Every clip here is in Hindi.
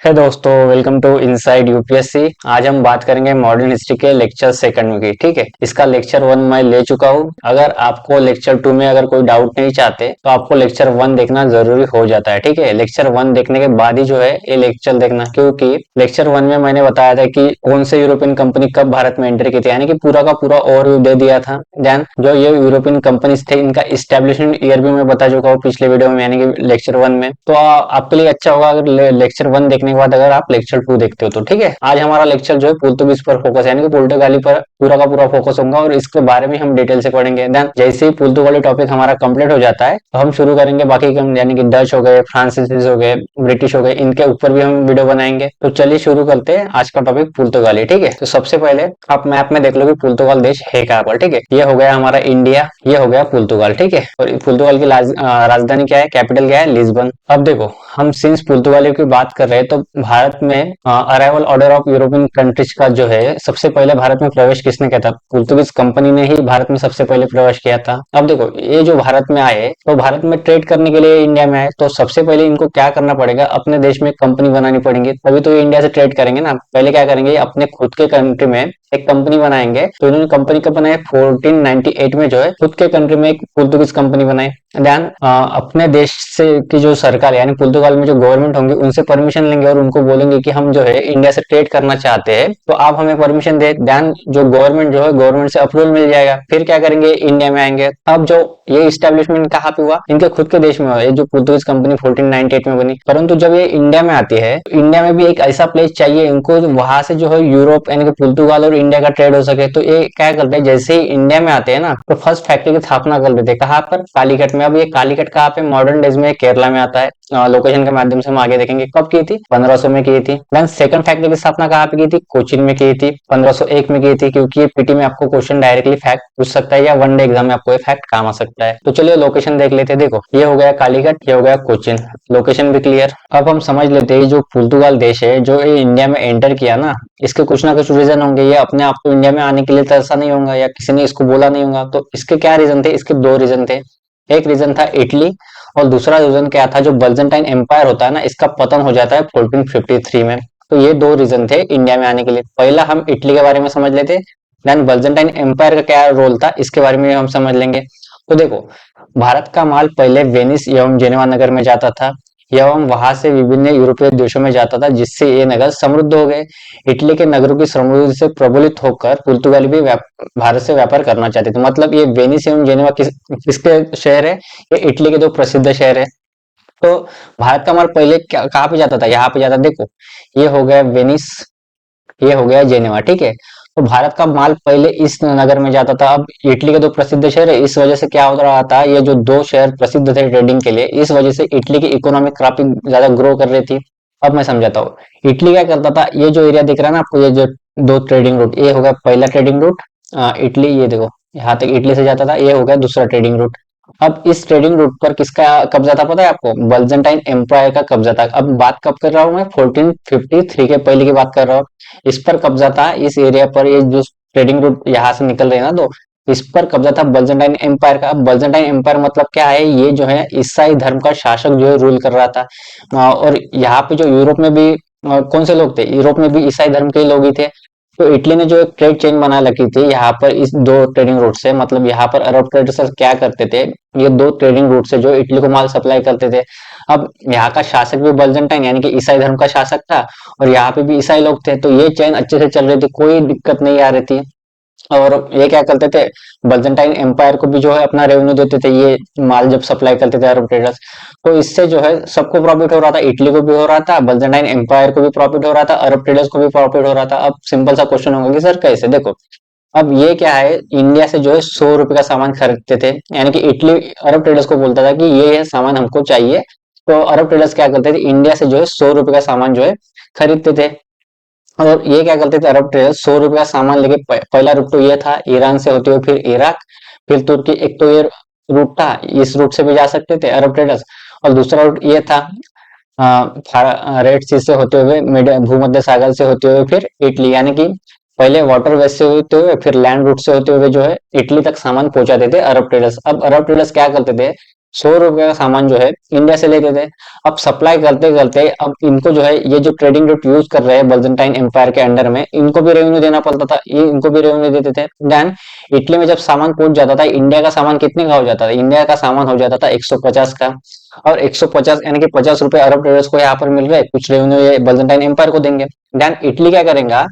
है दोस्तों, वेलकम टू इनसाइड यूपीएससी। आज हम बात करेंगे मॉडर्न हिस्ट्री के लेक्चर सेकंड में की। ठीक है, इसका लेक्चर वन मैं ले चुका हूँ। अगर आपको लेक्चर टू में अगर कोई डाउट नहीं चाहते तो आपको लेक्चर वन देखना जरूरी हो जाता है। ठीक है, लेक्चर वन देखने के बाद ही जो है ये लेक्चर देखना, क्योंकि लेक्चर वन में मैंने बताया था कि कौन से यूरोपियन कंपनी कब भारत में एंटर की थी, यानी कि पूरा का पूरा ओवरव्यू दे दिया था। देन जो ये यूरोपियन कंपनीज थे इनका इस्टेब्लिशमेंट ईयर भी मैं बता चुका हूँ पिछले वीडियो में, यानी कि लेक्चर वन में। तो आपके लिए अच्छा होगा अगर लेक्चर वन देखने के बाद अगर आप लेक्चर टू देखते हो तो। ठीक है, आज हमारा लेक्चर जो है पुर्तगीज पर फोकस, यानी कि पुर्तगाली पर पूरा का पूरा फोकस होगा और इसके बारे में हम डिटेल से पढ़ेंगे। देन जैसे ही पुर्तगाली टॉपिक हमारा कंप्लीट हो जाता है तो हम शुरू करेंगे बाकी यानी कि डच हो गए, फ्रांसीसीज हो गए, ब्रिटिश हो गए, इनके ऊपर भी हम वीडियो बनाएंगे। तो चलिए शुरू करते हैं आज का टॉपिक पुर्तगाली। ठीक है, तो सबसे पहले आप मैप में देख लो कि पुर्तगाल देश है कहाँ पर। ठीक है, ये हो गया हमारा इंडिया, ये हो गया पुर्तगाल। ठीक है, और पुर्तगाल की राजधानी क्या है, कैपिटल क्या है, लिस्बन। अब देखो, हम सिंस पुर्तगाली की बात कर रहे हैं तो भारत में arrival order of European countries का जो है सबसे पहले भारत में प्रवेश किसने किया था? पुर्तगीज कंपनी ने ही भारत में सबसे पहले प्रवेश किया था। अब देखो, ये जो भारत में आए तो भारत में ट्रेड करने के लिए इंडिया में आए, तो सबसे पहले इनको क्या करना पड़ेगा, अपने देश में कंपनी बनानी पड़ेगी, तभी तो ये इंडिया से ट्रेड करेंगे ना। पहले क्या करेंगे, अपने खुद के कंट्री में एक कंपनी बनाएंगे। तो इन्होंने कंपनी कब बनाई? 1498 में जो है खुद के कंट्री में एक पुर्तगीज कंपनी बनाई। देन अपने देश से की जो सरकार यानी पुर्तगाल में जो गवर्नमेंट होंगे उनसे परमिशन लेंगे और उनको बोलेंगे कि हम जो है इंडिया से ट्रेड करना चाहते हैं, तो आप हमें परमिशन दे। देन जो गवर्नमेंट जो है गवर्नमेंट से अप्रूवल मिल जाएगा, फिर क्या करेंगे, इंडिया में आएंगे। अब जो ये इस्टेब्लिशमेंट कहाँ पे हुआ, इनके खुद के देश में हुआ, ये जो पुर्तगीज कंपनी 1498 में बनी। परंतु जब ये इंडिया में आती है तो इंडिया में भी एक ऐसा प्लेस चाहिए इनको वहां से जो है यूरोप यानी कि पुर्तगाल और इंडिया का ट्रेड हो सके। तो ये क्या करते हैं, जैसे ही इंडिया में आते हैं ना तो फर्स्ट फैक्ट्री की स्थापना कर देते हैं। कहाँ पर? कालीकट में। अब ये कालीकट कहाँ पे? मॉडर्न डेज में केरला में आता है। लोकेशन के माध्यम से हम आगे देखेंगे कब की थी, 1500 में की थी। देन सेकंड फैक्ट्री की स्थापना कहाँ पे की थी? कोचीन में की थी, 1501 में की थी। क्योंकि ये पीटी में आपको क्वेश्चन डायरेक्टली फैक्ट पूछ सकता है या वन डे एग्जाम में आपको ये फैक्ट काम आ सकता है। तो चलिए लोकेशन देख लेते हैं। देखो, ये हो गया कालीकट, ये हो गया कोचीन, लोकेशन भी क्लियर। अब हम समझ लेते हैं जो पुर्तगाल देश है जो ये इंडिया में एंटर किया ना, इसके कुछ ना कुछ रीजन होंगे। ये अपने आप को इंडिया में आने के लिए तो ऐसा नहीं होगा या किसी ने इसको बोला नहीं होगा। तो इसके क्या रीजन थे? इसके दो रीजन थे। एक रीजन था इटली और दूसरा रीजन क्या था, जो बल्जेंटाइन एम्पायर होता है ना, इसका पतन हो जाता है 1453 में। तो ये दो रीजन थे इंडिया में आने के लिए। पहला हम इटली के बारे में समझ लेते, देन बल्जेंटाइन एम्पायर का क्या रोल था इसके बारे में हम समझ लेंगे। तो देखो, भारत का माल पहले वेनिस एवं जेनेवा नगर में जाता था एवं वहां से विभिन्न यूरोपीय देशों में जाता था, जिससे ये नगर समृद्ध हो गए। इटली के नगरों की समृद्धि से प्रबलित होकर पुर्तगाली भी भारत से व्यापार करना चाहते थे। मतलब ये वेनिस एवं जेनेवा किसके शहर है? ये इटली के दो प्रसिद्ध शहर है। तो भारत का माल पहले कहाँ पे जाता था? यहाँ पे जाता। देखो, ये हो गया वेनिस, ये हो गया जेनेवा। ठीक है, तो भारत का माल पहले इस नगर में जाता था। अब इटली के दो प्रसिद्ध शहर है, इस वजह से क्या हो रहा था, ये जो दो शहर प्रसिद्ध थे ट्रेडिंग के लिए, इस वजह से इटली की इकोनॉमी काफी ज्यादा ग्रो कर रही थी। अब मैं समझाता हूँ। इटली क्या करता था, ये जो एरिया दिख रहा है ना आपको, ये जो दो ट्रेडिंग रूट, ये हो गया पहला ट्रेडिंग रूट। इटली, ये देखो यहाँ तक इटली से जाता था, ये हो गया दूसरा ट्रेडिंग रूट। अब इस ट्रेडिंग रूट पर किसका कब्जा था पता है आपको? बल्जेंटाइन एम्पायर का कब्जा था। अब बात कब कर रहा हूँ मैं? 1453 के पहले की बात कर रहा हूँ। इस पर कब्जा था, इस एरिया पर, ये जो ट्रेडिंग रूट यहाँ से निकल रहे हैं ना, तो इस पर कब्जा था बल्जेंटाइन एम्पायर का। अब बल्जेंटाइन एम्पायर मतलब क्या है, ये जो है ईसाई धर्म का शासक जो है रूल कर रहा था। और यहाँ पे जो यूरोप में भी कौन से लोग थे? यूरोप में भी ईसाई धर्म के लोग ही थे। तो इटली ने जो एक ट्रेड चेन बना रखी थी यहाँ पर इस दो ट्रेडिंग रूट से, मतलब यहाँ पर अरब ट्रेडर्स क्या करते थे, ये दो ट्रेडिंग रूट से जो इटली को माल सप्लाई करते थे। अब यहाँ का शासक भी बल्जेंटाइन यानी कि ईसाई धर्म का शासक था और यहाँ पे भी ईसाई लोग थे, तो ये चेन अच्छे से चल रही थी, कोई दिक्कत नहीं आ रही थी। और ये क्या करते थे, बल्जेंटाइन एम्पायर को भी जो है अपना रेवेन्यू देते थे, ये माल जब सप्लाई करते थे अरब ट्रेडर्स। तो इससे जो है सबको प्रॉफिट हो रहा था, इटली को भी हो रहा था, बल्जेंटाइन एम्पायर को भी प्रॉफिट हो रहा था, अरब ट्रेडर्स को भी प्रॉफिट हो रहा था। अब सिंपल सा क्वेश्चन होगा कि सर कैसे? देखो, अब ये क्या है, इंडिया से जो है 100 रुपए का सामान खरीदते थे, यानी कि इटली अरब ट्रेडर्स को बोलता था कि ये सामान हमको चाहिए। तो अरब ट्रेडर्स क्या करते थे, इंडिया से जो है 100 रुपए का सामान जो है खरीदते थे। और ये क्या करते थे, अरब ट्रेडर्स 100 रुपए का सामान लेके पहला रूट तो ये था, ईरान से होते हुए फिर इराक, फिर तुर्की। एक तो ये रूट था, इस रूट से भी जा सकते थे अरब ट्रेडर्स। और दूसरा रूट ये था, रेड सी से होते हुए, भूमध्य सागर से होते हुए फिर इटली, यानी कि पहले वाटर वे से होते हुए फिर लैंड रूट से होते हुए जो है इटली तक सामान पहुंचाते थे अरब ट्रेडर्स। अब अरब ट्रेडर्स क्या करते थे, ₹100 का सामान जो है इंडिया से लेते थे। अब सप्लाई करते करते अब इनको जो है ये जो ट्रेडिंग रूट यूज कर रहे हैं बाइजेंटाइन एम्पायर के अंडर में, इनको भी रेवेन्यू देना पड़ता था, ये इनको भी रेवेन्यू देते थे। देन इटली में जब सामान पहुंच जाता था, इंडिया का सामान कितने का हो जाता था? इंडिया का सामान हो जाता था 150 का। और 150 यानी कि 50 रुपए अरब ट्रेडर्स को यहाँ पर मिल रहे, कुछ रेवेन्यू ये बाइजेंटाइन एम्पायर को देंगे। देन इटली क्या करेगा?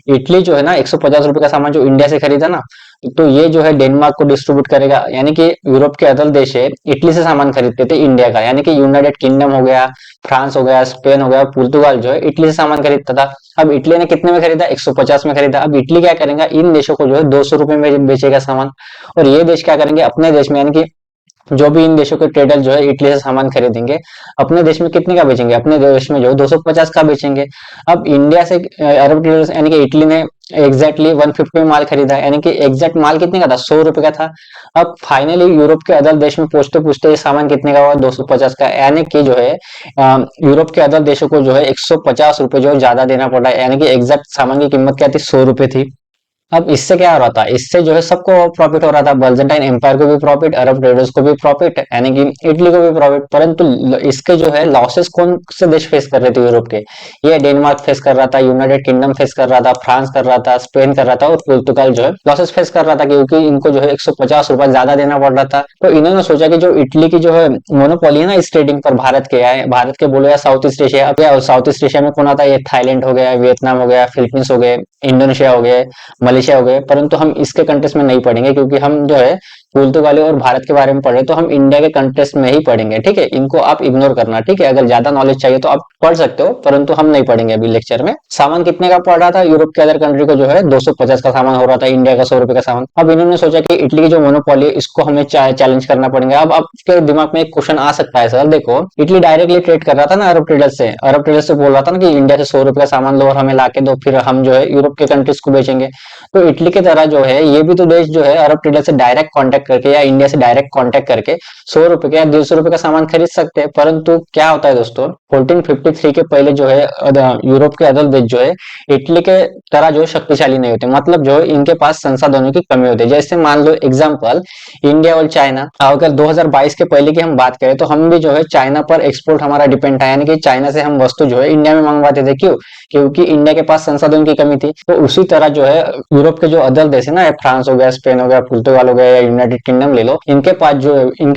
इटली जो है ना 150 रुपए का सामान जो इंडिया से खरीदा ना, तो ये जो है डेनमार्क को डिस्ट्रीब्यूट करेगा। यानी कि यूरोप के अदर देश है इटली से सामान खरीदते थे इंडिया का, यानी कि यूनाइटेड किंगडम हो गया, फ्रांस हो गया, स्पेन हो गया, पुर्तगाल जो है इटली से सामान खरीदता था। अब इटली ने कितने में खरीदा? 150 में खरीदा। अब इटली क्या करेगा? इन देशों को जो है 200 रुपए में बेचेगा सामान। और ये देश क्या करेंगे? अपने देश में, यानी कि जो भी इन देशों के ट्रेडर जो है इटली से सामान खरीदेंगे, अपने देश में कितने का बेचेंगे? अपने देश में जो 250 का बेचेंगे। अब इंडिया से अरब ट्रेडर्स यानी कि इटली ने एग्जैक्टली 150 में माल खरीदा, यानी कि एग्जैक्ट माल कितने का था? 100 रुपए का था। अब फाइनली यूरोप के अदर देश में पहुंचते पहुंचते ये सामान कितने का हुआ? 250 का। यानी कि जो है यूरोप के अदर देशों को जो है 150 रुपए जो है ज्यादा देना पड़ रहा है, यानी कि एग्जैक्ट सामान की कीमत क्या थी? 100 रुपए थी। अब इससे क्या हो रहा था? इससे जो है सबको प्रॉफिट हो रहा था, बाइजेंटाइन एम्पायर को भी प्रॉफिट, अरब ट्रेडर्स को भी प्रॉफिट, यानी कि इटली को भी प्रॉफिट। परंतु इसके जो है लॉसेस कौन से देश फेस कर रहे थे यूरोप के? ये डेनमार्क फेस कर रहा था, यूनाइटेड किंगडम फेस कर रहा था, फ्रांस कर रहा था, स्पेन कर रहा था, और पुर्तगाल जो है लॉसेस फेस कर रहा था, क्योंकि इनको जो है 150 रुपए ज्यादा देना पड़ रहा था। तो इन्होंने सोचा कि जो इटली की जो है मोनोपोली है ना इस ट्रेडिंग पर, भारत के है, भारत के बोलो या साउथ ईस्ट एशिया, अब या साउथ ईस्ट एशिया में कौन आता है? ये थाईलैंड हो गया, वियतनाम हो गया, फिलीपींस हो गए, इंडोनेशिया हो गए, मलेशिया हो गए। परंतु हम इसके कंटेस्ट में नहीं पढ़ेंगे, क्योंकि हम जो है पुर्तगाली और भारत के बारे में पढ़े, तो हम इंडिया के कंटेस्ट में ही पढ़ेंगे। ठीक है, इनको आप इग्नोर करना। ठीक है, अगर ज्यादा नॉलेज चाहिए तो आप पढ़ सकते हो, परंतु हम नहीं पढ़ेंगे अभी लेक्चर में। सामान कितने का पड़ रहा था? यूरोप के अदर कंट्री को जो है 250 का सामान हो रहा था, इंडिया का 100 रुपए का सामान। अब इन्होंने सोचा कि इटली की जो मोनोपोली है इसको हमें चैलेंज करना पड़ेगा। अब आपके दिमाग में एक क्वेश्चन आ सकता है, सर देखो इटली डायरेक्टली ट्रेड कर रहा था ना अरब ट्रेडर्स से, अरब ट्रेडर्स से बोल रहा था ना कि इंडिया से 100 रुपए का सामान लो और हमें ला के दो, फिर हम जो है यूरोप के कंट्रीज को बेचेंगे। तो इटली की तरह जो है ये भी तो देश जो है अरब ट्रेडर से डायरेक्ट कांटेक्ट करके या इंडिया से डायरेक्ट कांटेक्ट करके 100 रुपए का या 150 रुपए का सामान खरीद सकते हैं। परंतु क्या होता है दोस्तों, 1453 के पहले जो है यूरोप के अदर देश जो है इटली के तरह जो है शक्तिशाली नहीं होते, मतलब जो है इनके पास संसाधनों की कमी होती है। जैसे मान लो एग्जांपल इंडिया और चाइना, अगर 2022 के पहले की हम बात करें तो हम भी जो है चाइना पर एक्सपोर्ट हमारा डिपेंड था, यानी कि चाइना से हम वस्तु जो है इंडिया में मंगवाते थे। क्यों? क्योंकि इंडिया के पास संसाधन की कमी थी। तो उसी तरह जो है यूरोप के जो अदर देश है ना, फ्रांस हो गया, स्पेन हो गया, पुर्तगाल हो गया, या यूनाइटेड किंगडम ले लो, इनके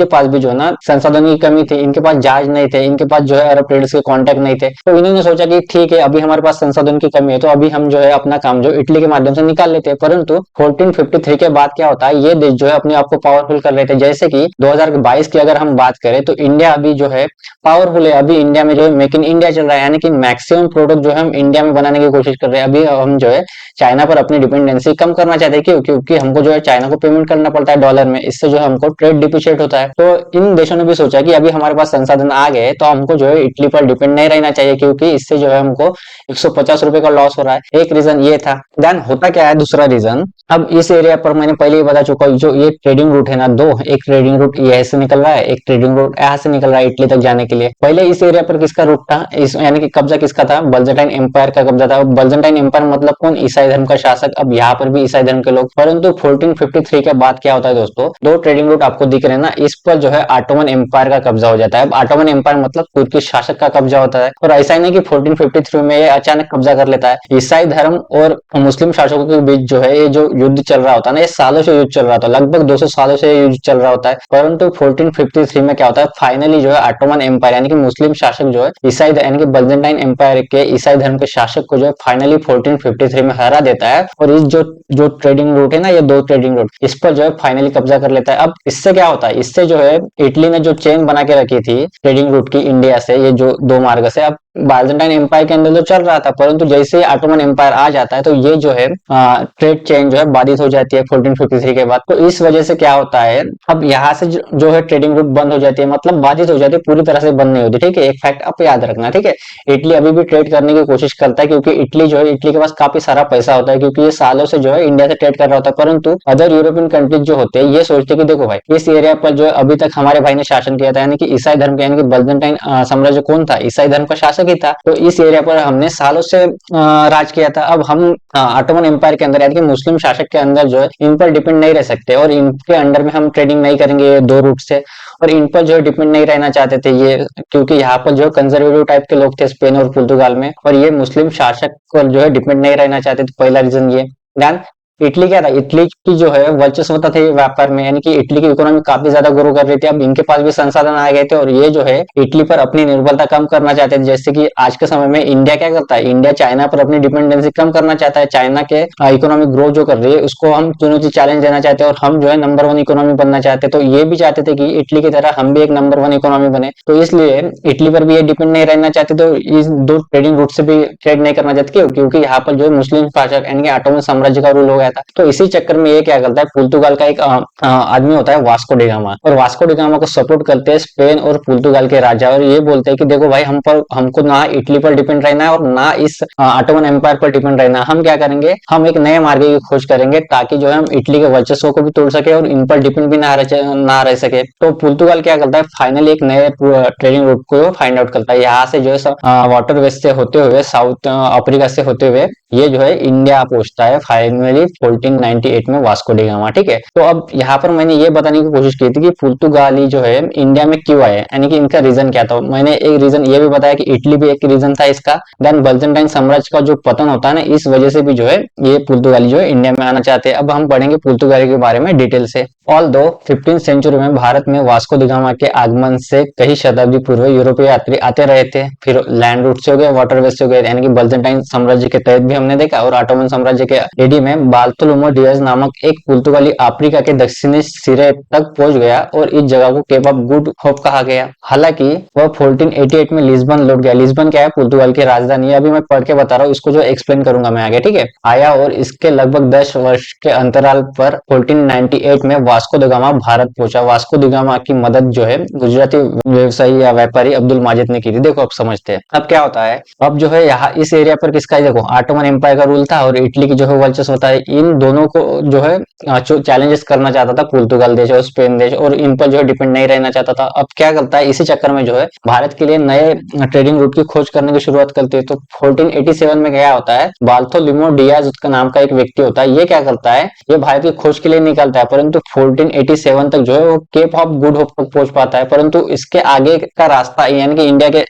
पास भी जो है ना संसाधन की कमी थी, इनके पास जहाज नहीं थे, इनके पास जो है अरब ट्रेडर्स के कॉन्टेक्ट नहीं थे। तो इन्होंने सोचा कि ठीक है अभी हमारे पास संसाधन की कमी है, तो अभी हम जो है अपना काम जो इटली के माध्यम से निकाल लेते हैं। परंतु 1453 के बाद क्या होता है, ये देश जो है अपने आप को पावरफुल कर रहे थे। जैसे कि 2022 की अगर हम बात करें तो इंडिया अभी जो है पावरफुल है। अभी इंडिया में जो है मेक इन इंडिया चल रहा है, यानी कि मैक्सिमम प्रोडक्ट जो है हम इंडिया में बनाने की कोशिश कर रहे हैं। अभी हम जो है चाइना पर अपनी डिपेंडेंसी कम करना चाहते हैं। क्यों? क्योंकि हमको जो है चाइना को पेमेंट करना पड़ता है डॉलर में, इससे जो है हमको ट्रेड डिप्रिशिएट होता है। तो इन देशों ने भी सोचा कि अभी हमारे पास संसाधन आ गए तो हमको जो है इटली पर डिपेंड नहीं रहना चाहिए, क्योंकि इससे जो है हमको 150 रुपए का लॉस हो रहा है। एक रीजन ये था। देन होता क्या है दूसरा रीजन, अब इस एरिया पर मैंने पहले ही बता चुका हूँ, जो ये ट्रेडिंग रूट है ना दो, एक ट्रेडिंग रूट यहाँ से निकल रहा है, एक ट्रेडिंग रूट यहाँ से निकल रहा है इटली तक जाने के लिए। पहले इस एरिया पर किसका रूट था, इस यानी कि कब्जा किसका था? बाइजेंटाइन एम्पायर का कब्जा था। बाइजेंटाइन एम्पायर मतलब कौन? ईसाई धर्म का शासक। अब यहाँ पर भी ईसाई धर्म के लोग। परंतु 1453 के बाद क्या होता है दोस्तों, दो ट्रेडिंग रूट आपको दिख रहे हैं ना, इस पर जो है ऑटोमन एम्पायर का कब्जा हो जाता है। अब ऑटोमन एम्पायर मतलब तुर्की शासक का कब्जा होता है। और ऐसा ही नहीं कि 1453 में ये अचानक कब्जा कर लेता है। ईसाई धर्म और मुस्लिम शासकों के बीच जो है ये जो युद्ध चल रहा होता है ना, ये सालों से युद्ध चल रहा था, लगभग 200 सालों से युद्ध चल रहा होता है। परंतु 1453 में क्या होता है, फाइनली जो है ऑटोमन एम्पायर यानी कि मुस्लिम शासक जो है ईसाई यानी कि बाइजेंटाइन एम्पायर के ईसाई धर्म के शासक को जो है फाइनली 1453 में हरा देता है। और इस जो जो ट्रेडिंग रूट है ना, ये दो ट्रेडिंग रूट, इस पर जो है फाइनली कब्जा कर लेता है। अब इससे क्या होता है, इससे जो है इटली ने जो चेन बना के रखी थी ट्रेडिंग रूट की इंडिया से, ये जो दो मार्ग से, अब बाइजेंटाइन एम्पायर के अंदर तो चल रहा था, परंतु जैसे ही ऑटोमन एम्पायर आ जाता है तो ये जो है ट्रेड चेन जो है बाधित हो जाती है 1453 के बाद। तो इस वजह से क्या होता है, अब यहाँ से जो है ट्रेडिंग रूट बंद हो जाती है, मतलब बाधित हो जाती है, पूरी तरह से बंद नहीं होती। ठीक है, एक फैक्ट आप याद रखना। ठीक है, इटली अभी भी ट्रेड करने की कोशिश करता है, क्योंकि इटली जो है इटली के पास काफी सारा पैसा होता है, क्योंकि ये सालों से जो है इंडिया से ट्रेड कर रहा होता है। परंतु अदर यूरोपियन कंट्रीज जो होते हैं ये सोचते कि देखो भाई इस एरिया पर जो है अभी तक हमारे भाई ने शासन किया था, यानी कि ईसाई धर्म के, यानी कि बाइजेंटाइन साम्राज्य कौन था? ईसाई धर्म का शासक वाराणसी था, तो इस एरिया पर हमने सालों से राज किया था। अब हम ऑटोमन एम्पायर के अंदर यानी कि मुस्लिम शासक के अंदर जो है इन पर डिपेंड नहीं रह सकते और इनके अंडर में हम ट्रेडिंग नहीं करेंगे ये दो रूट से, और इन पर जो है डिपेंड नहीं रहना चाहते थे ये, क्योंकि यहाँ पर जो कंजर्वेटिव टाइप के लोग थे स्पेन और पुर्तगाल में, और ये मुस्लिम शासक पर जो है डिपेंड नहीं रहना चाहते थे। पहला रीजन ये। ध्यान, इटली क्या था, इटली की जो है वर्चस्वता थी व्यापार में, यानी कि इटली की इकोनॉमी काफी ज्यादा ग्रो कर रही थी। अब इनके पास भी संसाधन आ गए थे और ये जो है इटली पर अपनी निर्भरता कम करना चाहते थे। जैसे कि आज के समय में इंडिया क्या करता है, इंडिया चाइना पर अपनी डिपेंडेंसी कम करना चाहता है। चाइना के इकोनॉमिक ग्रोथ जो कर रही है उसको हम चुनौती चैलेंज देना चाहते हैं और हम जो है नंबर वन इकोनॉमी बनना चाहते हैं। तो ये भी चाहते थे कि इटली की तरह हम भी एक नंबर वन इकोनॉमी बने, तो इसलिए इटली पर भी ये डिपेंड नहीं रहना चाहते। तो इस दो ट्रेडिंग रूट से भी ट्रेड नहीं करना चाहते, क्योंकि यहाँ पर जो है मुस्लिम शासक यानी कि ऑटोमन साम्राज्य का रूल हो गया था। तो इसी चक्कर में ये क्या करता है, पुर्तगाल का एक आदमी होता है वास्को डी गामा, और वास्को डी गामा को सपोर्ट करते हैं स्पेन और पुर्तगाल के राजा, और ये बोलते हैं कि देखो भाई हमको ना इटली पर डिपेंड रहना है और ना इस ऑटोमन एम्पायर पर डिपेंड रहना है। हम क्या करेंगे, हम एक नए मार्ग की खोज करेंगे ताकि जो है हम इटली के वर्चस्व को भी तोड़ सके और इन पर डिपेंड भी ना रह सके। तो पुर्तगाल क्या करता है, फाइनली एक नए ट्रेडिंग रूट को फाइंड आउट करता है। यहाँ से जो है वाटर वेस्ट से होते हुए साउथ अफ्रीका से होते हुए ये जो है इंडिया पहुंचता है फाइनली 1498 में वास्को डी गामा। ठीक है, तो अब यहाँ पर मैंने ये बताने की कोशिश की थी कि पुर्तगाली जो है इंडिया में क्यों आए, यानी कि इनका रीजन क्या था। मैंने एक रीजन ये भी बताया कि इटली भी एक रीजन था इसका। देन बाइजेंटाइन साम्राज्य का जो पतन होता है ना, इस वजह से भी जो है ये पुर्तगाली जो है इंडिया में आना चाहते हैं। अब हम पढ़ेंगे पुर्तगाली के बारे में डिटेल से। ऑल दो 15th सेंचुरी में भारत में वास्को डी गामा के आगमन से कई शताब्दी पूर्व यूरोपीय यात्री आते रहे थे। फिर लैंड रूट से हो गए, वाटर वे से हो गए, यानी कि बाइजेंटाइन साम्राज्य के तहत भी हमने देखा, और ऑटोमन साम्राज्य के एडी में बार्थोलोमो डियाज नामक एक पुर्तगाली अफ्रीका के दक्षिणी सिरे तक पहुंच गया और इस जगह को केप ऑफ गुड होप कहा गया। हालांकि वह 1488 में लिस्बन लौट गया। लिस्बन क्या है, पुर्तगाल की राजधानी। अभी मैं पढ़ के बता रहा हूँ, इसको जो एक्सप्लेन करूंगा मैं आगे। ठीक है, आया और इसके लगभग 10 वर्ष के अंतराल पर 1498 में वास्को द गामा भारत पहुंचा। वास्को द गामा की मदद जो है गुजराती व्यवसायी या व्यापारी अब्दुल माजिद ने की थी। देखो अब समझते हैं अब क्या होता है। अब जो है यहाँ इस एरिया पर किसका है, देखो ऑटोमन एम्पायर का रूल था और इटली की जो है वर्चस्व होता है। इन दोनों को जो है चैलेंजेस करना चाहता था पुर्तगाल देश और स्पेन देश, और इन पर जो है डिपेंड नहीं रहना चाहता था। अब क्या करता है, इसी चक्कर में जो है भारत के लिए नए ट्रेडिंग रूट की खोज करने की शुरुआत करते हैं। तो 1487 में क्या होता है, बार्थोलोमो डियाज उसका नाम का एक व्यक्ति होता है। ये क्या करता है, ये भारत की खोज के लिए निकलता है, परंतु 1487 तक जो है वो केप ऑफ गुड होप तक पहुंच पाता है। परंतु इसके आगे का रास्ता यानी कि इंडिया के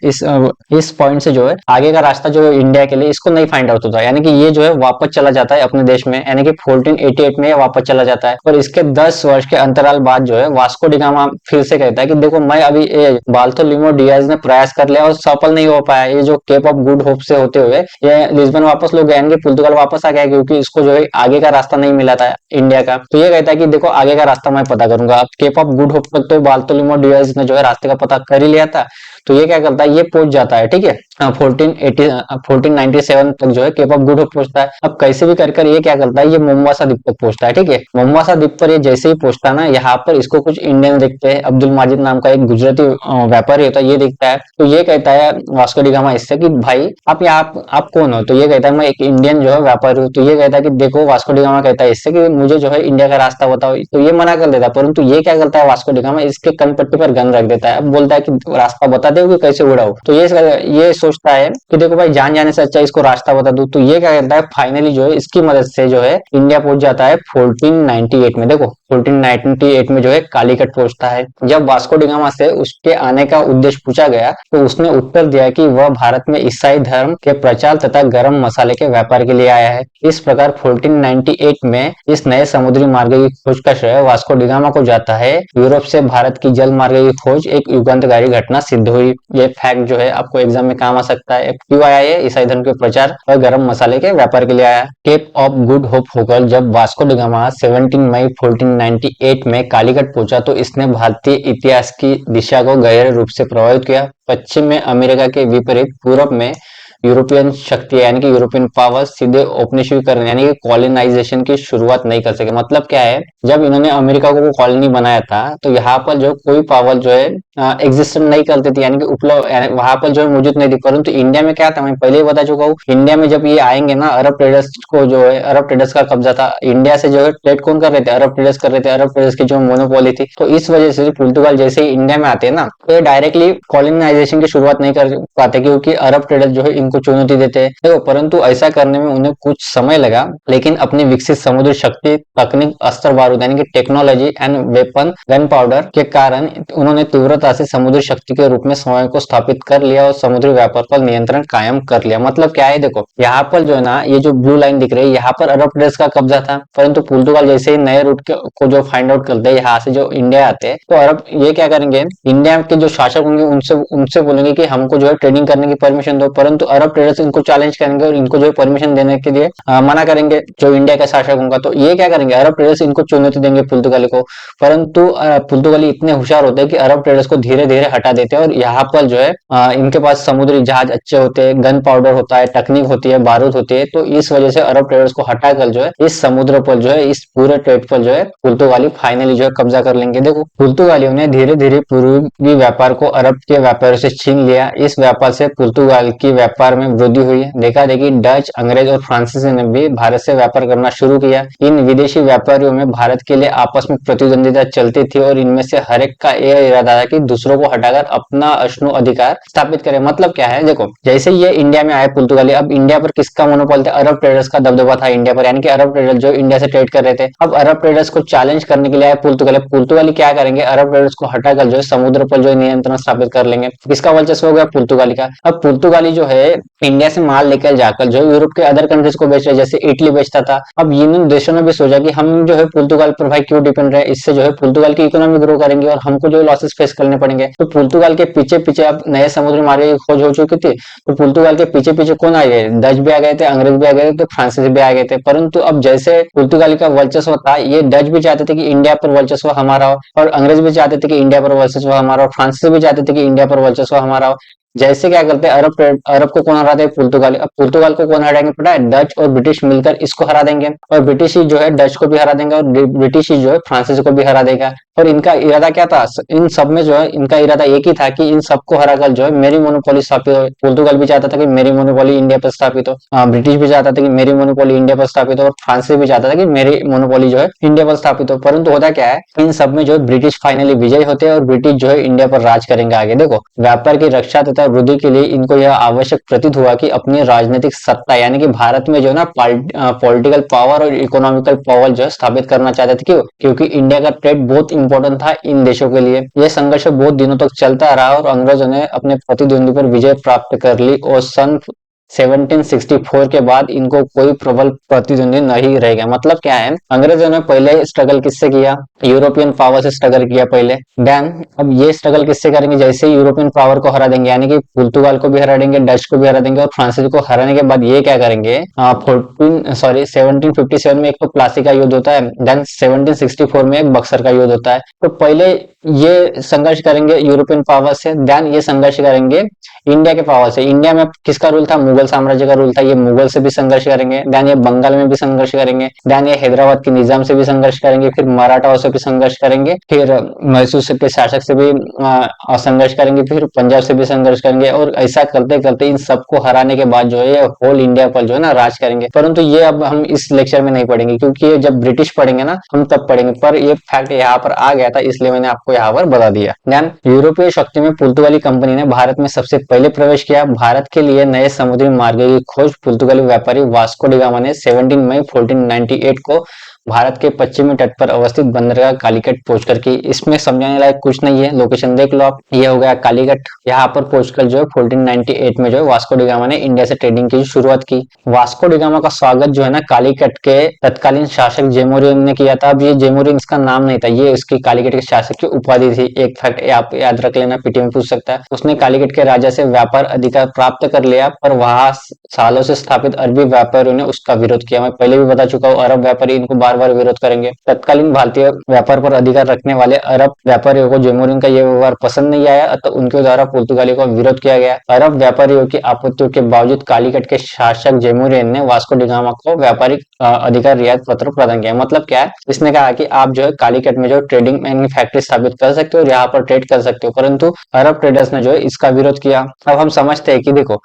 इस पॉइंट से जो है आगे का रास्ता जो है इंडिया के लिए इसको नहीं फाइंड आउट होता, यानी कि ये जो है वापस चला जाता है अपने देश में, यानी कि 1488 में वापस चला जाता है। और इसके 10 वर्ष के अंतराल बाद जो है वास्को डी गामा फिर से कहता है कि देखो मैं अभी बार्थोलोमो डियाज ने प्रयास कर लिया और सफल नहीं हो पाया। ये जो केप ऑफ गुड होप से होते हुए ये लिस्बन वापस लोग गए, यानी कि पुर्तगाल वापस आ गया, क्योंकि इसको जो है आगे का रास्ता नहीं मिला था इंडिया का। तो ये कहता है कि देखो आगे का रास्ता मैं पता करूंगा। अब केप ऑफ गुड होप तक तो बार्थोलोमो डियाज ने जो है रास्ते का पता कर ही लिया था। तो ये क्या करता है, ये पहुंच जाता है। ठीक है, 1497 तक जो है केप ऑफ गुड होप पहुंचता है। अब कैसे भी कर ये क्या करता है, ये मोम्बासा द्वीप तक पहुंचता है। ठीक है, मोम्बासा द्वीप पर ये जैसे ही पहुंचता है ना, यहाँ पर इसको कुछ इंडियन दिखते हैं। अब्दुल माजिद नाम का एक गुजराती व्यापारी होता है, ये दिखता है। तो ये कहता है वास्को डी गामा इससे कि भाई आप यहाँ आप कौन हो। तो ये कहता है मैं एक इंडियन जो है व्यापारी हूँ। तो ये कहता है कि देखो, वास्को डी गामा कहता है इससे कि मुझे जो है इंडिया का रास्ता बताओ। तो ये मना कर देता है, परंतु ये क्या करता है वास्को डी गामा, इसके कनपट्टी पर गन रख देता है। अब बोलता है कि रास्ता बता दे कि कैसे उड़ाओ। तो ये सोचता है कि देखो भाई जान जाने से अच्छा इसको रास्ता बता दूं। तो ये क्या करता है, फाइनली जो है इसकी मदद से जो है इंडिया पहुंच जाता है 1498 में। देखो 1498 में जो है कालीकट पहुंचता है। जब वास्को डी गामा से उसके आने का उद्देश्य पूछा गया तो उसने उत्तर दिया कि वह भारत में ईसाई धर्म के प्रचार तथा गरम मसाले के व्यापार के लिए आया है। इस प्रकार 1498 में इस नए समुद्री मार्ग की खोज का श्रेय वास्को डी गामा को जाता है। यूरोप से भारत की जल मार्ग की खोज एक युगांतकारी घटना सिद्ध हुई। ये फैक्ट जो है आपको एग्जाम में काम आ सकता है। क्यों आया ये, ईसाई धर्म के प्रचार और गरम मसाले के व्यापार के लिए आया। केप ऑफ गुड होप होकर जब वास्को डी गामा 17 मई 1498 में कालीकट पहुंचा तो इसने भारतीय इतिहास की दिशा को गहरे रूप से प्रभावित किया। पश्चिम में अमेरिका के विपरीत पूर्व में यूरोपियन शक्ति यानी कि यूरोपियन पावर सीधे ओपनिश कर यानी कि कॉलोनाइजेशन की शुरुआत नहीं कर सके। मतलब क्या है, जब इन्होंने अमेरिका को कॉलोनी बनाया था तो यहाँ पर जो कोई पावर जो है एग्जिस्टेंट नहीं करती थी, यानी कि उपलब्ध वहां पर जो है मौजूद नहीं थी। परंतु इंडिया में क्या था, मैं पहले ही बता चुका हूँ, इंडिया में जब ये आएंगे ना, अरब ट्रेडर्स को जो है अरब ट्रेडर्स का कब्जा था इंडिया से, जो है ट्रेड कौन कर रहे थे, अरब ट्रेडर्स कर रहे थे। अरब ट्रेडर्स की जो मोनोपोली थी, तो इस वजह से पुर्तगाल जैसे ही इंडिया में आते हैं ना, तो ये डायरेक्टली कॉलोनाइजेशन की शुरुआत नहीं कर पाते, क्योंकि अरब ट्रेडर्स जो है इनको चुनौती देते हैं। देखो, परंतु ऐसा करने में उन्हें कुछ समय लगा, लेकिन अपनी विकसित समुद्री शक्ति, तकनीक, अस्त्र बारूद यानी कि technology and weapon, gun powder के कारण उन्होंने तीव्रता से समुद्री शक्ति के रूप में स्वयं को स्थापित कर लिया और समुद्री व्यापार पर नियंत्रण कायम कर लिया। मतलब क्या है, देखो यहाँ पर जो है ना, ये जो ब्लू लाइन दिख रही है, यहाँ पर अरब ट्रेडर्स का कब्जा था। परंतु पुर्तगाल जैसे ही नए रूट को जो फाइंड आउट करते हैं, यहाँ से जो इंडिया आते हैं, तो अरब ये क्या करेंगे, इंडिया के जो शासक होंगे उनसे उनसे बोलेंगे कि हमको जो है ट्रेडिंग करने की परमिशन दो। परंतु अरब ट्रेडर्स इनको चैलेंज करेंगे और इनको जो है परमिशन देने के लिए मना करेंगे जो इंडिया का शासक होगा। तो ये क्या करेंगे, अरब ट्रेडर्स इनको चुनौती देंगे पुर्तगाली को। परंतु पुर्तगाली इतने होशियार होते हैं कि अरब ट्रेडर्स को धीरे धीरे हटा देते हैं, और यहाँ पर जो है इनके पास समुद्री जहाज अच्छे होते हैं, गन पाउडर होता है, तकनीक होती है, बारूद होती है। तो इस वजह से अरब ट्रेडर्स को हटाकर जो है इस समुद्र पर जो है, इस पूरे ट्रेड पर जो है पुर्तगाली फाइनली जो है कब्जा कर लेंगे। देखो, पुर्तगालियों ने धीरे धीरे पूर्वी व्यापार को अरब के व्यापारियों से छीन लिया। इस व्यापार से पुर्तगाल की व्यापार में वृद्धि हुई। देखा देखी डच, अंग्रेज और फ्रांसीसी ने भी भारत से व्यापार करना शुरू किया। इन विदेशी व्यापारियों में भारत के लिए आपस में प्रतिद्वंदिता चलती थी, और इनमें से हर एक का यह इरादा था कि दूसरों को हटाकर अपना अश्नु अधिकार स्थापित करे। मतलब क्या है, देखो जैसे ये इंडिया में आए पुर्तगाली, अब इंडिया पर किसका मोनोपोल था, अरब ट्रेडर्स का दबदबा था इंडिया पर, यानी कि अरब ट्रेडर्स जो इंडिया से ट्रेड कर रहे थे। अब अरब ट्रेडर्स को चैलेंज करने के लिए आए पुर्तगाली। पुर्तगाली क्या करेंगे, अरब ट्रेडर्स को हटाकर जो है समुद्र पर जो है नियंत्रण स्थापित कर लेंगे। किसका वर्चस्व हो गया, पुर्तगाली का। अब पुर्तगाली जो है इंडिया से माल लेकर जाकर जो यूरोप के अदर कंट्रीज को बेच रहे, जैसे इटली बेचता था। अब इन देशों ने भी सोचा कि हम जो है पुर्तगाल पर भाई क्यों डिपेंड रहे, इससे जो है पुर्तगाल की इकोनॉमी ग्रो करेंगे और हमको जो लॉसेस फेस करने पड़ेंगे। तो पुर्तगाल के पीछे पीछे अब नए समुद्री मार्ग की खोज हो चुकी थी, तो पुर्तगाल के पीछे पीछे कौन आ गए, डच भी आ गए थे, अंग्रेज भी आ गए थे, तो फ्रांसीसी भी आ गए थे। परंतु अब जैसे पुर्तगाली का वर्चस्व था, ये डच भी चाहते थे कि इंडिया पर वर्चस्व हमारा हो, और अंग्रेज भी चाहते थे कि इंडिया पर वर्चस्व हमारा हो, फ्रांसीसी भी चाहते थे कि इंडिया पर वर्चस्व हमारा हो। जैसे क्या करते हैं, अरब को कौन हराते हैं, पुर्तगाली। अब पुर्तगाल को कौन हराएंगे पता है, डच और ब्रिटिश मिलकर इसको हरा देंगे, और ब्रिटिश ही जो है डच को भी हरा देंगे, और ब्रिटिश ही जो है फ्रांसीसी को भी हरा देगा। और इनका इरादा क्या था, इन सब में जो है इनका इरादा एक ही था कि इन सबको हराकर जो है मेरी मोनोपोली स्थापित हो। पुर्तगाल भी चाहता था कि मेरी मोनोपोली इंडिया पर स्थापित हो, ब्रिटिश भी चाहता था कि मेरी मोनोपोली इंडिया पर स्थापित हो, और फ्रांसीसी भी चाहता था कि मेरी मोनोपोली जो है इंडिया पर स्थापित हो। परंतु होता क्या है, इन सब में जो है ब्रिटिश फाइनली विजय होते हैं, और ब्रिटिश जो है इंडिया पर राज करेंगे आगे। देखो, व्यापार की रक्षा तथा वृद्धि के लिए इनको यह आवश्यक प्रतीत हुआ कि अपनी राजनीतिक सत्ता यानी कि भारत में जो है ना पॉलिटिकल पावर और इकोनॉमिकल पावर जो है स्थापित करना चाहते थे। क्यों, क्योंकि इंडिया का ट्रेड बहुत इंपॉर्टेंट था इन देशों के लिए। यह संघर्ष बहुत दिनों तक चलता रहा, और अंग्रेजों ने अपने प्रतिद्वंदी पर विजय प्राप्त कर ली, और सन 1764 के बाद इनको कोई प्रबल प्रतिद्वंदी नहीं रह गया। मतलब क्या है, अंग्रेजों ने पहले स्ट्रगल किससे किया, यूरोपियन पावर से स्ट्रगल किया पहले। देन अब ये स्ट्रगल किससे करेंगे, जैसे ही यूरोपियन पावर को हरा देंगे, यानी कि पुर्तगाल को भी हरा देंगे, डच को भी हरा देंगे, और फ्रांसीसी को हराने के बाद ये क्या करेंगे, 1757 में एक तो प्लासी का युद्ध होता है, देन 1764 में एक बक्सर का युद्ध होता है। तो पहले ये संघर्ष करेंगे यूरोपियन पावर से, देन ये संघर्ष करेंगे इंडिया के पावर से। इंडिया में किसका रूल था, मुगल साम्राज्य का रूल था, ये मुगल से भी संघर्ष करेंगे, देन ये बंगाल में भी संघर्ष करेंगे, देन ये हैदराबाद के निजाम से भी संघर्ष करेंगे, फिर मराठाओं से भी संघर्ष करेंगे, फिर मैसूर के शासक से भी संघर्ष करेंगे, फिर पंजाब से भी संघर्ष करेंगे, और ऐसा करते करते इन सबको हराने के बाद जो है होल इंडिया पर जो है ना राज करेंगे। परंतु ये अब हम इस लेक्चर में नहीं पढ़ेंगे, क्योंकि ये जब ब्रिटिश पढ़ेंगे ना हम तब पढ़ेंगे, पर ये फैक्ट यहाँ पर आ गया था इसलिए मैंने आपको यहाँ पर बता दिया। देन यूरोपीय शक्ति में पुर्तगाली कंपनी ने भारत में सबसे पहले प्रवेश किया। भारत के लिए नए समुद्री मार्ग की खोज पुर्तगाली व्यापारी वास्को डी गामा ने 17 मई 1498 को भारत के पश्चिमी तट पर अवस्थित बंदरगाह कालीकट पहुंचकर की। इसमें समझाने लायक कुछ नहीं है, लोकेशन देख लो आप, ये हो गया कालीकट। यहाँ पर पहुंचकर जो है 1498 में जो है वास्को डी गामा ने इंडिया से ट्रेडिंग की शुरुआत की। वास्को डी गामा का स्वागत जो है ना कालीकट के तत्कालीन शासक जेमोरियन ने किया था। अब ये जेमोरियन इसका नाम नहीं था, ये उसकी कालीकट के शासक की उपाधि थी। एक फैक्ट आप याद रख लेना, पीटी में पूछ सकता है। उसने कालीकट के राजा से व्यापार अधिकार प्राप्त कर लिया, पर वहां सालों से स्थापित अरबी व्यापारियों ने उसका विरोध किया। मैं पहले भी बता चुका हूँ, अरब व्यापारी इनको बार बार विरोध करेंगे। तत्कालीन भारतीय व्यापार पर अधिकार रखने वाले अरब व्यापारियों को जेमुरिन का यह व्यवहार पसंद नहीं आया, अतः उनके द्वारा पुर्तगालियों का विरोध किया गया। अरब व्यापारियों की आपत्तियों के बावजूद कालीकट के शासक जेमुरिन ने वास्को डी गामा को व्यापारिक अधिकार रियायत पत्र प्रदान किया। मतलब क्या है, इसने कहा कि आप जो है कालीकट में जो ट्रेडिंग फैक्ट्री स्थापित कर सकते हो और यहाँ पर ट्रेड कर सकते हो, परंतु अरब ट्रेडर्स ने जो है इसका विरोध किया। अब हम समझते हैं कि देखो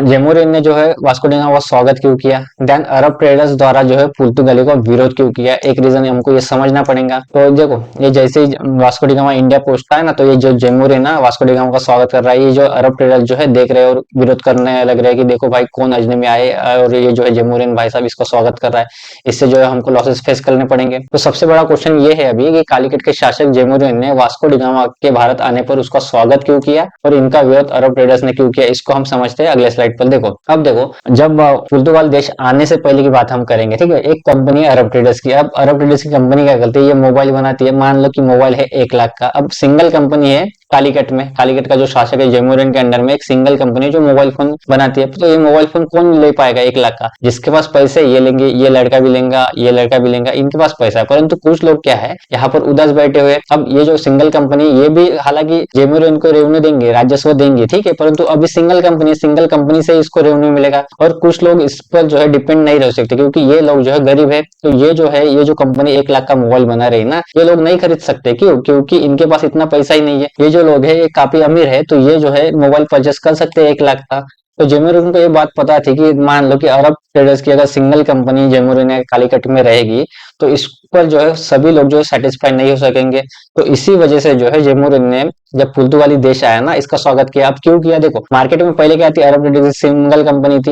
जेमुरिन ने जो है वास्को डी गामा का स्वागत क्यों किया, देन अरब ट्रेडर्स द्वारा जो है पुर्तगालियों का विरोध क्यों किया, एक रीजन हमको ये समझना पड़ेगा। तो देखो ये जैसे ही वास्को डी गामा इंडिया पहुंचता है ना, तो ये जो जेमुरिन है वास्को डी गामा का स्वागत कर रहा है, ये जो अरब ट्रेडर्स जो है देख रहे हैं और विरोध करने लग रहे हैं कि देखो भाई कौन अजनबी आए और ये जो है जेमुरिन भाई साहब इसका स्वागत कर रहा है, इससे जो है हमको लॉसेस फेस करने पड़ेंगे। तो सबसे बड़ा क्वेश्चन ये है अभी कि कालीकट के शासक जेमुरिन ने वास्को डी गामा के भारत आने पर उसका स्वागत क्यों किया और इनका विरोध अरब ट्रेडर्स ने क्यों किया, इसको हम समझते हैं अगले स्लाइड पर। देखो अब देखो, जब पुर्तगाल देश आने से पहले की बात हम करेंगे, ठीक है। एक कंपनी है अरब ट्रेडर्स की। अब अरब ट्रेडर्स की कंपनी क्या करती है, ये मोबाइल बनाती है। मान लो कि मोबाइल है 1 लाख का। अब सिंगल कंपनी है कालीकट में, कालीकट का जो शासक है जेमुरिन के अंडर में एक सिंगल कंपनी जो मोबाइल फोन बनाती है। तो ये मोबाइल फोन कौन ले पाएगा 1 लाख का, जिसके पास पैसे ये लेंगे, ये लड़का भी लेगा, ये लड़का भी लेगा, इनके पास पैसा है। परंतु कुछ लोग क्या है यहाँ पर उदास बैठे हुए। अब ये जो सिंगल कंपनी, ये भी हालांकि जेमुरिन को रेवेन्यू देंगे, राजस्व देंगे, ठीक है, परंतु अभी सिंगल कंपनी से इसको रेवेन्यू मिलेगा। और कुछ लोग इस पर जो है डिपेंड नहीं रह सकते, क्योंकि ये लोग जो है गरीब है। तो ये जो है, ये जो कंपनी 1 लाख का मोबाइल बना रही है ना, ये लोग नहीं खरीद सकते। क्यों? क्योंकि इनके पास इतना पैसा ही नहीं है। ये जो लोग है ये काफी अमीर है, तो ये जो है मोबाइल परचेस कर सकते हैं 1 लाख का। तो जेमुरिन को ये बात पता थी कि मान लो कि अरब ट्रेडर्स की अगर सिंगल कंपनी जेमुरिन कालीकट में रहेगी तो इस पर जो है सभी लोग जो है सेटिस्फाई नहीं हो सकेंगे। तो इसी वजह से जो है जेमुरिन ने जब पुर्तगाली देश आया ना, इसका स्वागत किया। अब क्यों किया, देखो मार्केट में पहले क्या थी, अरब ट्रेडर्स सिंगल कंपनी थी,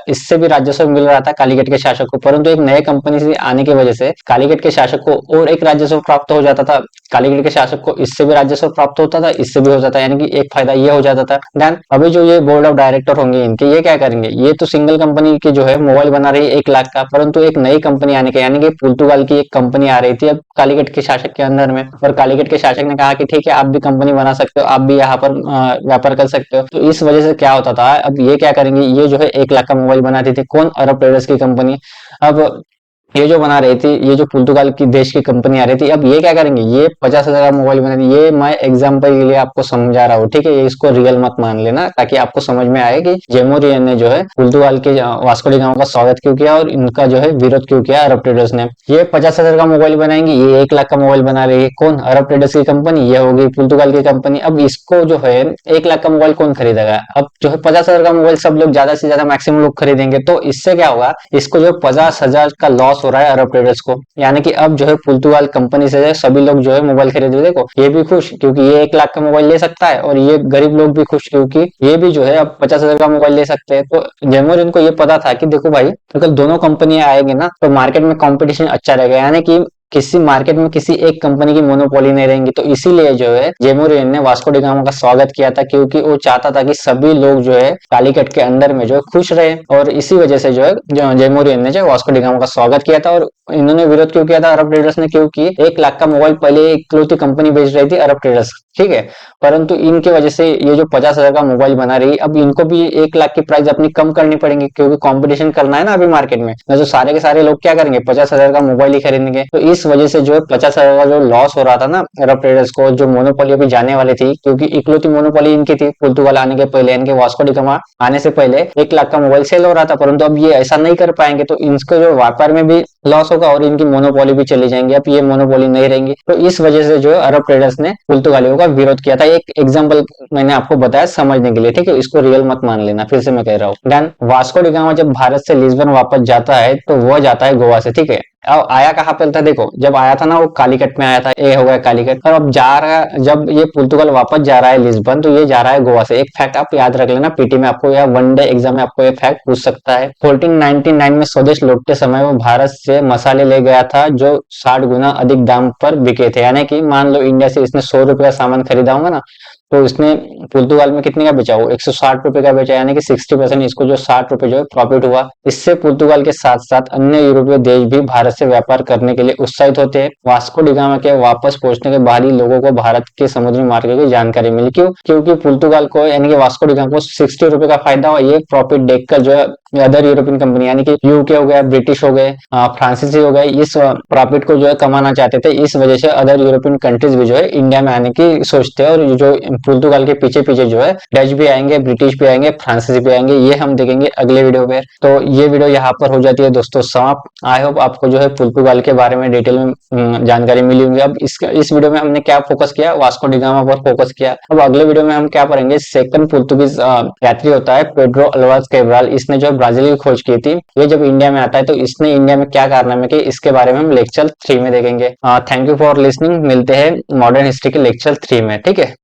इससे भी राजस्व मिल रहा था कालीकट के शासक को। परंतु एक नए कंपनी से आने की वजह से कालीकट के शासक को और एक राजस्व प्राप्त हो जाता था। कालीकट के शासक को इससे भी राजस्व प्राप्त होता था, इससे भी हो जाता, यानी कि एक फायदा ये हो जाता था। देन अभी जो ये बोर्ड ऑफ डायरेक्टर होंगे इनके, ये क्या करेंगे, ये तो सिंगल कंपनी की जो है मोबाइल बना रही है 1 लाख का, परंतु एक नई कंपनी आने के, यानी कि पुर्तगाल की एक कंपनी आ रही थी अब कालीकट के शासक के अंदर में। और कालीकट के शासक ने कहा कि ठीक है, आप भी कंपनी बना सकते हो, आप भी यहाँ पर व्यापार कर सकते हो। तो इस वजह से क्या होता था, अब ये क्या करेंगे, ये जो है 1 लाख का मोबाइल बनाती थी कौन, अरब ट्रेडर्स की कंपनी। अब ये जो बना रही थी, ये जो पुर्तगाल की देश की कंपनी आ रही थी, अब ये क्या करेंगे, ये 50,000 का मोबाइल बना रही। ये मैं एग्जांपल के लिए आपको समझा रहा हूँ, ठीक है, ये इसको रियल मत मान लेना, ताकि आपको समझ में आए कि जेमुरिन ने जो है पुर्तगाल के वास्को डी गामा का स्वागत क्यों किया और इनका जो है विरोध क्यों किया अरब ट्रेडर्स ने। ये 50,000 का मोबाइल बनाएंगे, ये 1 लाख का मोबाइल बना रही है कौन, अरब ट्रेडर्स की कंपनी, ये होगी पुर्तगाल की कंपनी। अब इसको जो है 1 लाख का मोबाइल कौन खरीदेगा, अब जो है 50,000 का मोबाइल सब लोग ज्यादा से ज्यादा मैक्सिमम लोग खरीदेंगे। तो इससे क्या होगा, इसको जो 50,000 का लॉस हो रहा है अरब ट्रेडर्स को, यानी कि अब जो है पुर्तगाल कंपनी से सभी लोग जो है मोबाइल खरीदे। देखो ये भी खुश क्योंकि ये 1 लाख का मोबाइल ले सकता है, और ये गरीब लोग भी खुश क्योंकि ये भी जो है अब 50,000 का मोबाइल ले सकते हैं। तो जेमुरिन को ये पता था कि देखो भाई, अगर दोनों कंपनियां आएंगे ना तो मार्केट में कंपटीशन अच्छा रहेगा, यानी कि किसी मार्केट में किसी एक कंपनी की मोनोपोली नहीं रहेंगी। तो इसीलिए जो है जेमुरिन ने वास्को डी गामा का स्वागत किया था, क्योंकि वो चाहता था कि सभी लोग जो है कालीकट के अंदर में जो है खुश रहे। और इसी वजह से जो है जेमुरिन ने जो वास्को डी गामा का स्वागत किया था। और इन्होंने विरोध क्यों किया था अरब ट्रेडर्स ने, क्योंकि 1 लाख का मोबाइल पहले इकलौती कंपनी बेच रही थी अरब ट्रेडर्स, ठीक है, परंतु इनके वजह से ये जो 50,000 का मोबाइल बना रही, अब इनको भी 1 लाख की प्राइस अपनी कम करनी पड़ेगी, क्योंकि कंपटीशन करना है ना अभी मार्केट में। जो सारे के सारे लोग क्या करेंगे, 50,000 का मोबाइल ही खरीदेंगे। तो इस वजह से जो है 50,000 का जो लॉस हो रहा था ना अरब ट्रेडर्स को, जो मोनोपोली अभी जाने वाली थी, क्योंकि इकलौती मोनोपोली इनकी थी पुर्तगाल आने के पहले, यानी कि वास्को डी गामा आने से पहले 1 लाख का मोबाइल सेल हो रहा था, परंतु अब ये ऐसा नहीं कर पाएंगे। तो इनको जो व्यापार में भी लॉस होगा और इनकी मोनोपोली भी चली जाएंगी, अब ये मोनोपोली नहीं रहेंगी। तो इस वजह से जो है अरब ट्रेडर्स ने पुर्तगालियों का विरोध किया था। एक एग्जांपल मैंने आपको बताया समझने के लिए, ठीक है, इसको रियल मत मान लेना, फिर से मैं कह रहा हूँ। देन वास्को डी गामा जब भारत से लिस्बन वापस जाता है तो वह जाता है गोवा से, ठीक है। अब आया कहाँ पे था, देखो जब आया था ना वो कालीकट में आया था, ये हो गया कालीकट। और अब जा रहा है, जब ये पुर्तगाल वापस जा रहा है लिस्बन, तो ये जा रहा है गोवा से। एक फैक्ट आप याद रख लेना, पीटी में आपको या वनडे एग्जाम में आपको ये फैक्ट पूछ सकता है। 1499 में स्वदेश लौटते समय वो भारत से मसाले ले गया था जो 60 गुना अधिक दाम पर बिके थे, यानी कि मान लो इंडिया से इसने 100 रुपये का सामान खरीदा होगा ना, तो इसने पुर्तगाल में कितने का बेचा, वो 160 रुपए का बेचा, यानी कि 60% इसको जो 60 रुपए जो है प्रॉफिट हुआ। इससे पुर्तगाल के साथ साथ अन्य यूरोपीय देश भी भारत से व्यापार करने के लिए उत्साहित होते हैं। वास्को डी गामा के वापस पहुंचने के बाद ही लोगों को भारत के समुद्री मार्ग की जानकारी मिली। क्यों? क्योंकि पुर्तगाल को यानी कि वास्को डी गामा को 60 रुपए का फायदा हुआ। ये प्रॉफिट देखकर जो है अदर यूरोपियन कंपनी यानी कि यूके हो गया, ब्रिटिश हो गए, फ्रांसीसी हो गए, इस प्रॉफिट को जो है कमाना चाहते थे। इस वजह से अदर यूरोपियन कंट्रीज भी जो है इंडिया में आने की सोचते हैं, और जो पुर्तगाल के पीछे पीछे जो है डच भी आएंगे, ब्रिटिश भी आएंगे, फ्रांसीसी भी आएंगे। ये हम देखेंगे अगले वीडियो में। तो ये वीडियो यहाँ पर हो जाती है दोस्तों समाप्त। आई होप आपको जो है पुर्तगाल के बारे में डिटेल में जानकारी मिली होगी। अब इस वीडियो में हमने क्या फोकस किया, वास्को डी गामा पर फोकस किया। अब अगले वीडियो में हम क्या करेंगे, सेकंड पुर्तगीज यात्री होता है पेड्रो अल्वास कैब्राल, इसने जो ब्राजील की खोज की थी। ये जब इंडिया में आता है तो इसने इंडिया में क्या कारनामे किए, इसके बारे में हम लेक्चर 3 में देखेंगे। Thank you for listening. मिलते हैं मॉडर्न हिस्ट्री के लेक्चर 3 में, ठीक है।